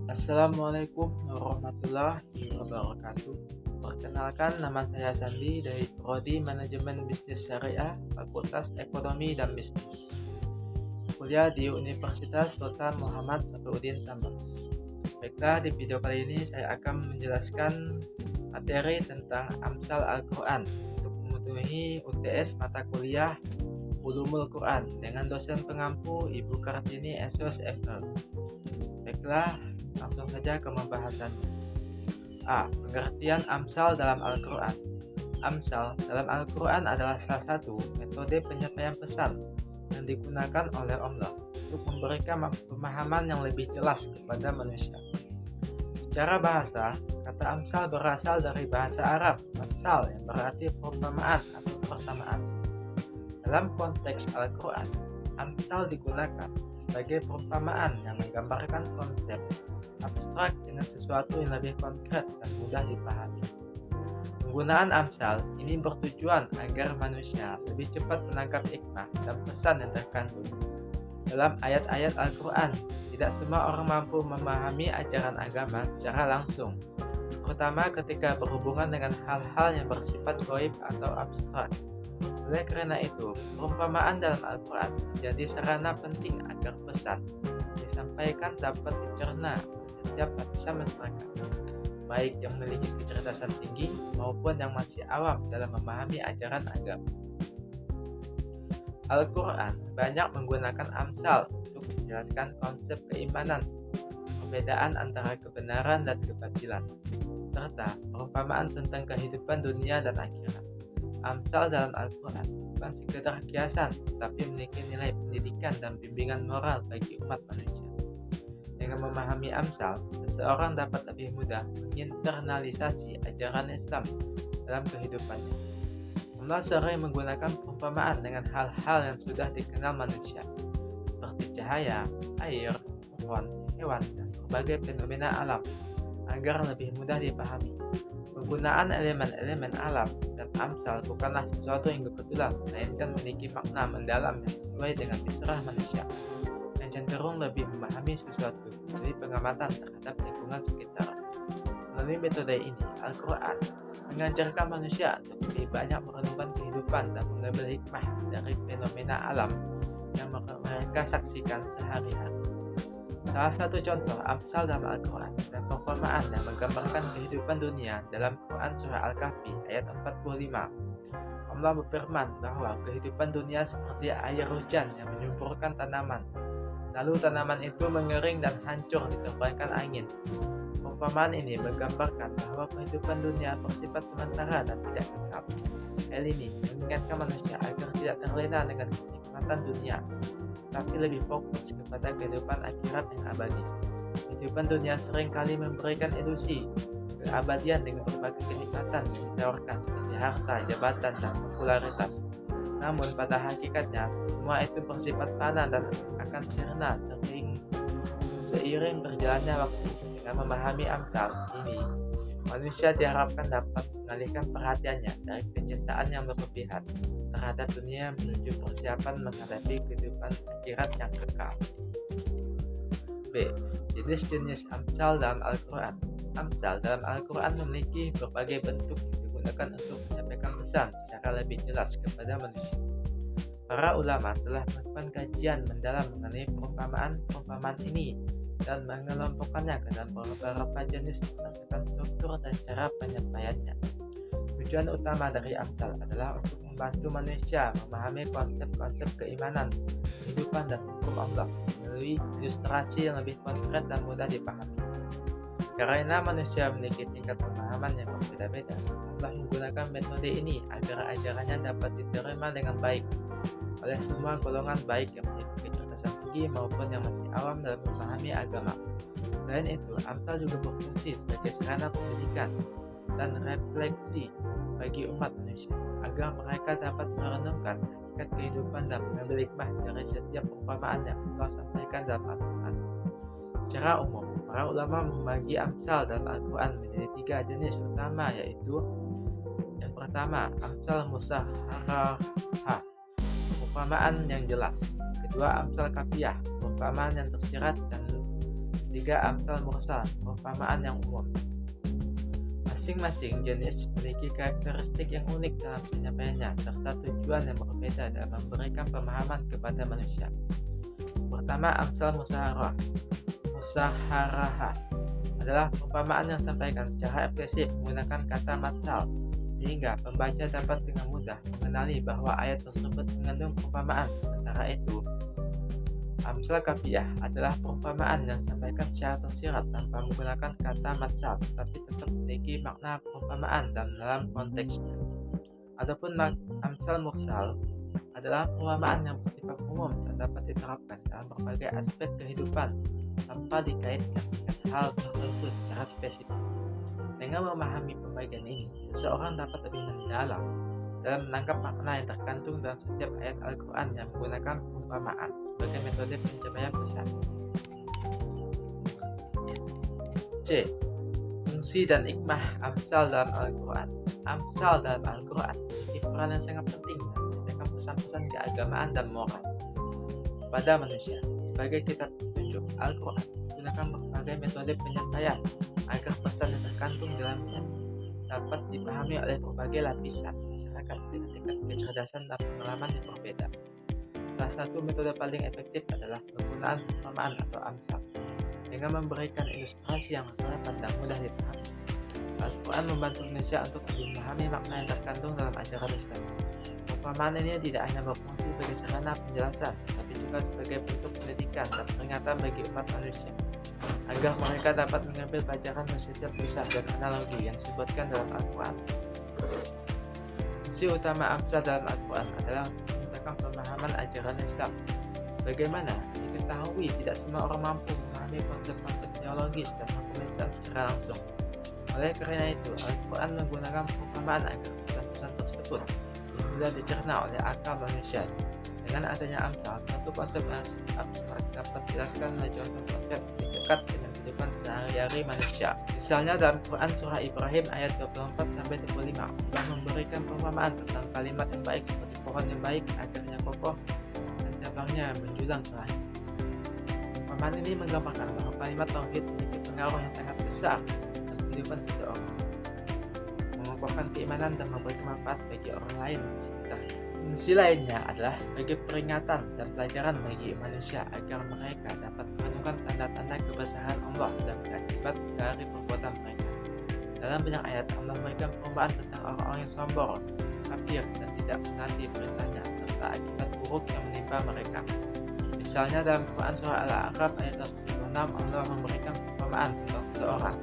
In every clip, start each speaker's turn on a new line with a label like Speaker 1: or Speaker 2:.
Speaker 1: Assalamualaikum warahmatullahi wabarakatuh. Perkenalkan, nama saya Sandi dari Prodi Manajemen Bisnis Syariah, Fakultas Ekonomi dan Bisnis. Kuliah di Universitas Sultan Muhammad Safiuddin Sambas. Baiklah, di video kali ini saya akan menjelaskan materi tentang Amsal Al-Quran untuk memenuhi UTS mata kuliah Ulumul Quran dengan dosen pengampu Ibu Kartini SOSME. Baiklah, langsung saja ke pembahasannya. A. Pengertian Amsal dalam Al-Quran. Amsal dalam Al-Quran adalah salah satu metode penyampaian pesan yang digunakan oleh Allah untuk memberikan pemahaman yang lebih jelas kepada manusia. Secara bahasa, kata Amsal berasal dari bahasa Arab Amsal yang berarti perumpamaan atau persamaan. Dalam konteks Al-Quran, Amsal digunakan sebagai perumpamaan yang menggambarkan konsep abstrak dengan sesuatu yang lebih konkret dan mudah dipahami. Penggunaan Amsal ini bertujuan agar manusia lebih cepat menangkap hikmah dan pesan yang terkandung dalam ayat-ayat Al-Quran. Tidak semua orang mampu memahami ajaran agama secara langsung, terutama ketika berhubungan dengan hal-hal yang bersifat gaib atau abstrak. Oleh karena itu, perumpamaan dalam Al-Quran menjadi sarana penting agar pesan disampaikan dapat dicerna oleh setiap lapisan masyarakat, baik yang memiliki kecerdasan tinggi maupun yang masih awam dalam memahami ajaran agama. Al-Quran banyak menggunakan Amsal untuk menjelaskan konsep keimanan, perbedaan antara kebenaran dan kebatilan, serta perumpamaan tentang kehidupan dunia dan akhirat. Amsal dalam Al-Quran bukan sekedar kiasan, tetapi memiliki nilai pendidikan dan bimbingan moral bagi umat manusia. Dengan memahami Amsal, seseorang dapat lebih mudah menginternalisasi ajaran Islam dalam kehidupannya. Allah sering menggunakan perumpamaan dengan hal-hal yang sudah dikenal manusia, seperti cahaya, air, pohon, hewan, dan berbagai fenomena alam, agar lebih mudah dipahami. Penggunaan elemen-elemen alam dan Amsal bukanlah sesuatu yang kebetulan, melainkan memiliki makna mendalam yang sesuai dengan fitrah manusia, yang cenderung lebih memahami sesuatu dari pengamatan terhadap lingkungan sekitar. Melalui metode ini, Al-Quran mengajarkan manusia untuk lebih banyak merenungkan kehidupan dan mengambil hikmah dari fenomena alam yang mereka saksikan sehari-hari. Salah satu contoh Amsal dalam Al-Quran dan perumpamaan yang menggambarkan kehidupan dunia dalam Quran Surah Al-Kahfi ayat 45. Allah berfirman bahwa kehidupan dunia seperti air hujan yang menyuburkan tanaman. Lalu tanaman itu mengering dan hancur diterpangkan angin. Perumpamaan ini menggambarkan bahwa kehidupan dunia bersifat sementara dan tidak kekal. Hal ini mengingatkan manusia agar tidak terlena dengan kenikmatan dunia, tapi lebih fokus kepada kehidupan akhirat yang abadi. Kehidupan dunia seringkali memberikan ilusi keabadian dengan berbagai kenikmatan yang ditawarkan seperti harta, jabatan, dan popularitas. Namun pada hakikatnya, semua itu bersifat fana dan akan sirna seiring berjalannya waktu. Dengan memahami Amsal ini, manusia diharapkan dapat mengalihkan perhatiannya dari kecintaan yang berlebihan terhadap dunia menuju persiapan menghadapi kehidupan akhirat yang kekal. B. Jenis-jenis Amsal dalam Al-Quran. Amsal dalam Al-Quran memiliki berbagai bentuk yang digunakan untuk menyampaikan pesan secara lebih jelas kepada manusia. Para ulama telah melakukan kajian mendalam mengenai perumpamaan ini dan mengelompokkannya ke dalam beberapa jenis berdasarkan struktur dan cara penyampaiannya. Tujuan utama dari Amsal adalah untuk membantu manusia memahami konsep-konsep keimanan, kehidupan, dan hukum Allah melalui ilustrasi yang lebih konkret dan mudah dipahami. Karena manusia memiliki tingkat pemahaman yang berbeda-beda, Allah menggunakan metode ini agar ajarannya dapat diterima dengan baik oleh semua golongan, baik yang memiliki kecerdasan tinggi maupun yang masih awam dalam memahami agama. Selain itu, Amsal juga berfungsi sebagai sarana pendidikan dan refleksi bagi umat manusia, agar mereka dapat merenungkan hakikat kehidupan dan mengambil hikmah dari setiap perumpamaan yang Allah sampaikan dalam Al-Quran. Secara umum, para ulama membagi Amsal dalam Al-Quran menjadi 3 jenis utama, yaitu yang pertama, Amsal Musaharahah, perumpamaan yang jelas. Kedua, Amsal Kafiyah, perumpamaan yang tersirat dan Ketiga, amsal mursal, perumpamaan yang umum. Masing-masing jenis memiliki karakteristik yang unik dalam penyampaiannya serta tujuan yang berbeda dalam memberikan pemahaman kepada manusia. Pertama, amsal musaharah adalah perumpamaan yang disampaikan secara eksplisit menggunakan kata matsal, sehingga pembaca dapat dengan mudah mengenali bahwa ayat tersebut mengandung perumpamaan. Sementara itu, amsal kafiyah adalah perumpamaan yang disampaikan secara tersirat tanpa menggunakan kata matsal, tetapi tetap memiliki makna perumpamaan dan dalam konteksnya. Adapun amsal mursal adalah perumpamaan yang bersifat umum dan dapat diterapkan dalam berbagai aspek kehidupan tanpa dikaitkan dengan hal tertentu secara spesifik. Dengan memahami pembagian ini, seseorang dapat lebih mendalam dalam menangkap makna yang terkandung dalam setiap ayat Al-Quran yang menggunakan perumpamaan sebagai metode pencapaian pesan. C. Fungsi dan hikmah amsal dalam Al-Quran. Amsal dalam Al-Quran memiliki peran yang sangat penting dalam menyampaikan pesan-pesan keagamaan dan moral kepada manusia. Sebagai kitab petunjuk, Al-Quran menggunakan berbagai metode penyampaian agar pesan yang terkandung dalamnya dapat dipahami oleh berbagai lapisan masyarakat dengan tingkat kecerdasan dan pengalaman yang berbeda. Salah satu metode paling efektif adalah penggunaan perumpamaan atau amsal dengan memberikan ilustrasi yang relevan dan mudah dipahami. Al-Quran membantu manusia untuk lebih memahami makna yang terkandung dalam ajaran Islam. Perumpamaan ini tidak hanya berfungsi sebagai sarana penjelasan, tapi juga sebagai bentuk pendidikan dan peringatan bagi umat manusia, agar mereka dapat mengambil pelajaran dari setiap kisah dan analogi yang disebutkan dalam Al-Quran. Fungsi utama amsal dalam Al-Quran adalah menciptakan pemahaman ajaran Islam. Bagaimana diketahui tidak semua orang mampu memahami konsep-konsep teologis dan hukum Islam secara langsung. Oleh karena itu, Al-Quran menggunakan perumpamaan agar pesan-pesan tersebut mudah dicerna oleh akal manusia. Dengan adanya amsal, satu konsep yang abstrak dapat dijelaskan melalui contoh konkret yang dekat dengan kehidupan sehari-hari manusia. Misalnya dalam Quran Surah Ibrahim ayat 24-25, Allah memberikan perumpamaan tentang kalimat yang baik seperti pohon yang baik, akarnya kokoh, dan cabangnya menjulang ke langit. Perumpamaan ini menggambarkan bahwa kalimat tauhid memiliki pengaruh yang sangat besar dalam kehidupan seseorang, mengokohkan keimanan dan memberikan manfaat bagi orang lain di sekitarnya. Fungsi lainnya adalah sebagai peringatan dan pelajaran bagi manusia agar mereka dapat merenungkan tanda-tanda kebesaran Allah dan akibat dari perbuatan mereka. Dalam banyak ayat, Allah memberikan perumpamaan tentang orang-orang yang sombong, kafir, dan tidak menaati perintahnya, serta akibat buruk yang menimpa mereka. Misalnya dalam Quran Surah Al-A'raf ayat 26, Allah memberikan perumpamaan tentang seseorang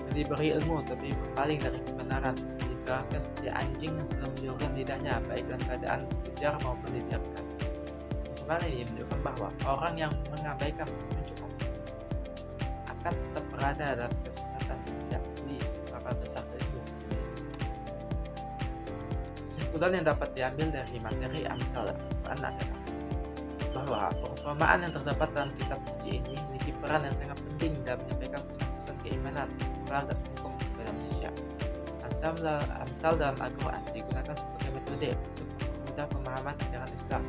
Speaker 1: yang diberi ilmu tapi berpaling dari kebenaran, diibaratkan seperti anjing yang selalu menjulurkan lidahnya baik dalam keadaan dikejar maupun didiamkan. Perumpamaan ini menunjukkan bahwa orang yang mengabaikan petunjuk Allah akan tetap berada dalam kesesatan dan tidak peduli seberapa besar ilmu. Kesimpulan yang dapat diambil dari materi amsal Al-Quran adalah bahwa perumpamaan yang terdapat dalam kitab suci ini memiliki peran yang sangat penting dalam menyampaikan pesan-pesan keimanan, moral, dan hukum kepada manusia. Amsal dalam Al-Quran digunakan sebagai metode untuk mempermudah pemahaman ajaran Islam,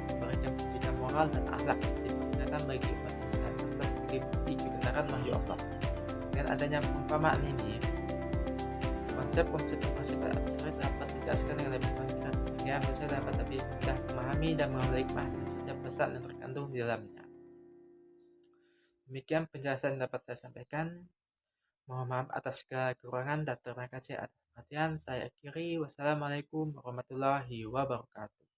Speaker 1: memberikan pendidikan moral dan akhlak, jadi peringatan bagi umat manusia, serta sebagai bukti kebenaran wahyu Allah. Dengan adanya perumpamaan ini, konsep-konsep yang bersifat abstrak dapat dijelaskan dengan lebih konkret, sehingga manusia dapat lebih mudah memahami dan mengambil hikmah setiap pesan yang terkandung di dalamnya. Demikian penjelasan yang dapat saya sampaikan. Mohon maaf atas segala kekurangan dan terima kasih atas perhatian. Saya akhiri. Wassalamualaikum warahmatullahi wabarakatuh.